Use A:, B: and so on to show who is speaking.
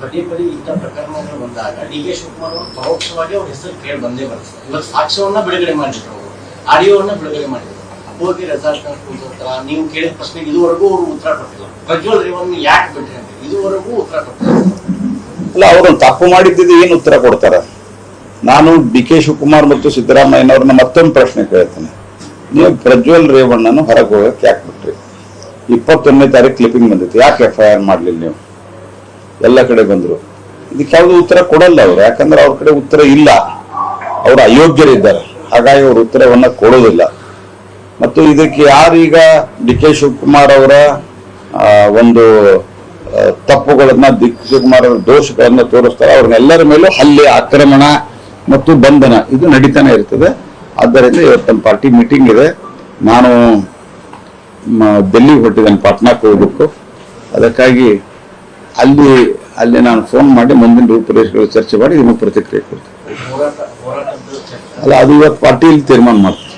A: ಪದೇ ಪದೇ ಇಂಥ ಪ್ರಕರಣಗಳು ಬಂದಾಗ ಡಿ.ಕೆ. ಶಿವಕುಮಾರ್ ಅವರು ಪರೋಕ್ಷವಾಗಿ ಅವ್ರ ಹೆಸರು ಕೇಳಿ ಬಂದೇ ಬರುತ್ತೆ. ಇವತ್ತು ಸಾಕ್ಷ್ಯವನ್ನ ಬಿಡುಗಡೆ ಮಾಡಿದ್ರು, ಅವರು ಆಡಿಯೋವನ್ನ ಬಿಡುಗಡೆ ಮಾಡಿದ್ರು. ಹೋಗಿ ರೆಸಾರ್ಟ್ ಕೂತಿರ್ತಾರ, ನೀವು ಕೇಳಿದ ಪ್ರಶ್ನೆಗೆ ಇದುವರೆಗೂ ಅವರು ಉತ್ತರ ಕೊಟ್ಟಿಲ್ಲ. ಪ್ರಜ್ವಲ್ ರೇವಣ್ಣ ಯಾಕೆ ಬಿಟ್ರಿ ಅಂತ ಇದುವರೆಗೂ ಉತ್ತರ ಕೊಟ್ಟಿಲ್ಲ.
B: ಅಲ್ಲ, ಅವರು ತಪ್ಪು ಮಾಡಿದ್ದು ಏನು ಉತ್ತರ ಕೊಡ್ತಾರ? ನಾನು ಡಿ.ಕೆ. ಶಿವಕುಮಾರ್ ಮತ್ತು ಸಿದ್ದರಾಮಯ್ಯನವ್ರನ್ನ ಮತ್ತೊಂದು ಪ್ರಶ್ನೆ ಕೇಳ್ತೇನೆ. ನೀವು ಪ್ರಜ್ವಲ್ ರೇವಣ್ಣನ ಹೊರಗೆ ಹೋಗಕ್ಕೆ ಯಾಕೆ ಬಿಟ್ರಿ? 21ನೇ ತಾರೀಕು ಕ್ಲಿಪ್ಪಿಂಗ್ ಬಂದಿತ್ತು, ಯಾಕೆ FIR ಮಾಡಲಿಲ್ಲ ನೀವು? ಎಲ್ಲ ಕಡೆ ಬಂದ್ರು, ಇದಕ್ಕೆ ಯಾವುದು ಉತ್ತರ ಕೊಡಲ್ಲ ಅವರು. ಯಾಕಂದ್ರೆ ಅವ್ರ ಕಡೆ ಉತ್ತರ ಇಲ್ಲ, ಅವರು ಅಯೋಗ್ಯರಿದ್ದಾರೆ, ಹಾಗಾಗಿ ಅವ್ರ ಉತ್ತರವನ್ನ ಕೊಡೋದಿಲ್ಲ. ಮತ್ತು ಇದಕ್ಕೆ ಯಾರೀಗ ಡಿ.ಕೆ. ಶಿವಕುಮಾರ್ ಅವರ ಒಂದು ತಪ್ಪುಗಳನ್ನ, ಡಿ.ಕೆ. ಶಿವಕುಮಾರ್ ಅವರ ದೋಷಗಳನ್ನ ತೋರಿಸ್ತಾರೆ, ಅವ್ರನ್ನೆಲ್ಲರ ಮೇಲೂ ಹಲ್ಲೆ, ಆಕ್ರಮಣ ಮತ್ತು ಬಂಧನ ಇದು ನಡೀತಾನೆ ಇರ್ತದೆ. ಆದ್ದರಿಂದ ಇವತ್ತು ನಮ್ಮ ಪಾರ್ಟಿ ಮೀಟಿಂಗ್ ಇದೆ. ನಾನು ಡೆಲ್ಲಿಗೆ ಹೊರಟಿದ್ದೇನೆ, ಪಾಟ್ನಾಕ್ಕೆ ಹೋಗ್ಬೇಕು. ಅದಕ್ಕಾಗಿ ಅಲ್ಲಿ ನಾನು ಫೋನ್ ಮಾಡಿ ಮುಂದಿನ ರೂಪುರೇಷೆಗಳು ಚರ್ಚೆ ಮಾಡಿ ನಿಮಗೆ ಪ್ರತಿಕ್ರಿಯೆ ಕೊಡ್ತೀನಿ. ಅಲ್ಲ, ಅದು ಇವತ್ತು ಪಾರ್ಟಿಯಲ್ಲಿ ತೀರ್ಮಾನ ಮಾಡ್ತೀನಿ.